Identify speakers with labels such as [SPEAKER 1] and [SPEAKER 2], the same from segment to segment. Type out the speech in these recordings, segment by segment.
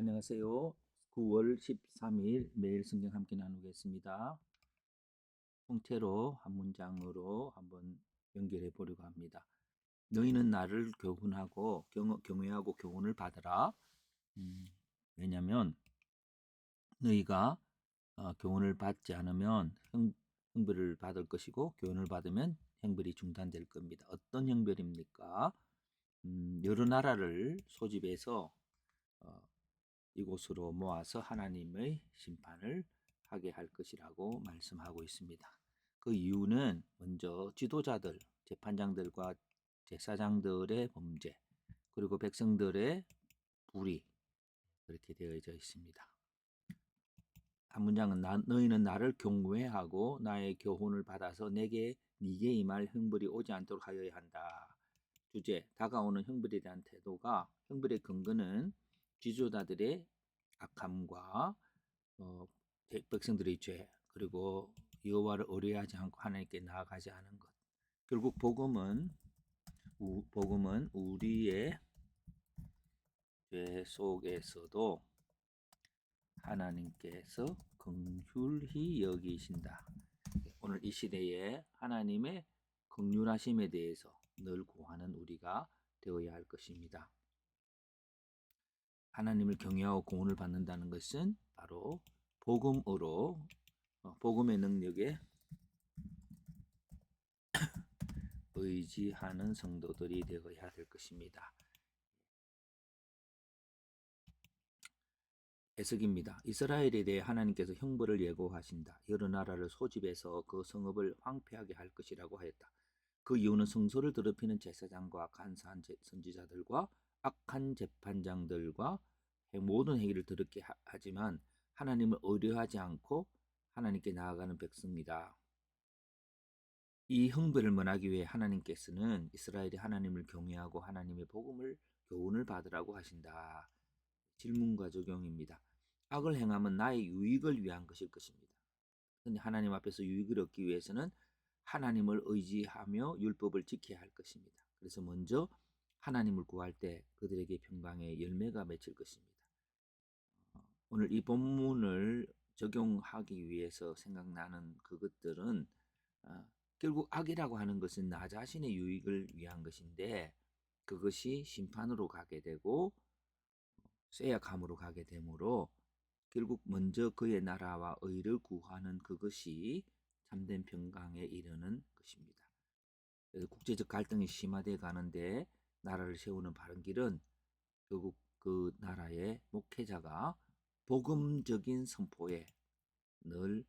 [SPEAKER 1] 안녕하세요. 9월 13일 매일 성경 함께 나누겠습니다. 통째로 한 문장으로 한번 연결해 보려고 합니다. 너희는 나를 교훈하고 경외하고 교훈을 받으라. 왜냐하면 너희가 교훈을 받지 않으면 형벌을 받을 것이고 교훈을 받으면 형벌이 중단될 겁니다. 어떤 형벌입니까? 여러 나라를 소집해서 이곳으로 모아서 하나님의 심판을 하게 할 것이라고 말씀하고 있습니다. 그 이유는 먼저 지도자들, 재판장들과 제사장들의 범죄, 그리고 백성들의 불의, 그렇게 되어져 있습니다. 한 문장은 너희는 나를 경외하고 나의 교훈을 받아서 네게 임할 형벌이 오지 않도록 하여야 한다. 주제, 다가오는 형벌에 대한 태도가, 형벌의 근거는 지도자들의 악함과 백성들의 죄, 그리고 여호와를 의뢰하지 않고 하나님께 나아가지 않은 것. 결국 복음은 우리의 죄 속에서도 하나님께서 긍휼히 여기신다. 오늘 이 시대에 하나님의 긍휼하심에 대해서 늘 구하는 우리가 되어야 할 것입니다. 하나님을 경외하고 구원을 받는다는 것은 바로 복음으로 복음의 능력에 의지하는 성도들이 되어야 될 것입니다. 해석입니다. 이스라엘에 대해 하나님께서 형벌을 예고하신다. 여러 나라를 소집해서 그 성읍을 황폐하게 할 것이라고 하였다. 그 이유는 성소를 더럽히는 제사장과 간사한 선지자들과 악한 재판장들과 모든 행위를 더럽게 하지만 하나님을 의뢰하지 않고 하나님께 나아가는 백성이다. 이 형벌을 면하기 위해 하나님께서는 이스라엘이 하나님을 경외하고 하나님의 복음을 교훈을 받으라고 하신다. 질문과 적용입니다. 악을 행하면 나의 유익을 위한 것일 것입니다. 그런데 하나님 앞에서 유익을 얻기 위해서는 하나님을 의지하며 율법을 지켜야 할 것입니다. 그래서 먼저 하나님을 구할 때 그들에게 평강의 열매가 맺힐 것입니다. 오늘 이 본문을 적용하기 위해서 생각나는 그것들은 결국 악이라고 하는 것은 나 자신의 유익을 위한 것인데 그것이 심판으로 가게 되고 쇠약함으로 가게 되므로 결국 먼저 그의 나라와 의를 구하는 그것이 참된 평강에 이르는 것입니다. 그래서 국제적 갈등이 심화되어 가는데 나라를 세우는 바른 길은 결국 그 나라의 목회자가 복음적인 선포에 늘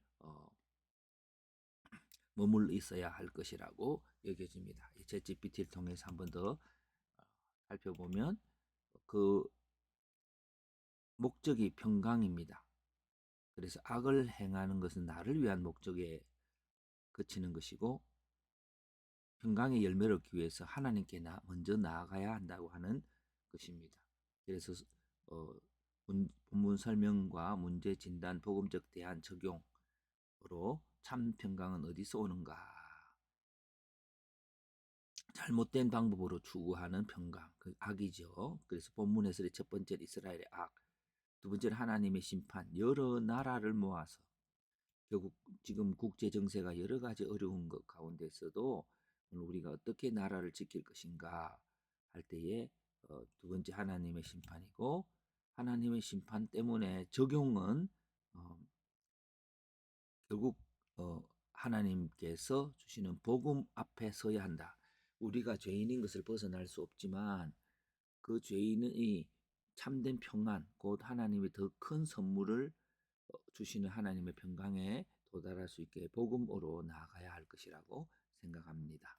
[SPEAKER 1] 머물러 있어야 할 것이라고 여겨집니다. 챗GPT를 통해서 한 번 더 살펴보면 그 목적이 평강입니다. 그래서 악을 행하는 것은 나를 위한 목적에 그치는 것이고 평강의 열매를 얻기 위해서 하나님께 먼저 나아가야 한다고 하는 것입니다. 그래서 본문 설명과 문제 진단, 복음적 대안 적용으로 참 평강은 어디서 오는가? 잘못된 방법으로 추구하는 평강, 그 악이죠. 그래서 본문 해설의 첫 번째 이스라엘의 악, 두 번째는 하나님의 심판, 여러 나라를 모아서 결국 지금 국제 정세가 여러 가지 어려운 것 가운데서도 우리가 어떻게 나라를 지킬 것인가 할 때에 두 번째 하나님의 심판이고 하나님의 심판 때문에 적용은 결국 하나님께서 주시는 복음 앞에 서야 한다. 우리가 죄인인 것을 벗어날 수 없지만 그 죄인이 참된 평안, 곧 하나님의 더 큰 선물을 주시는 하나님의 평강에 도달할 수 있게 복음으로 나아가야 할 것이라고 생각합니다.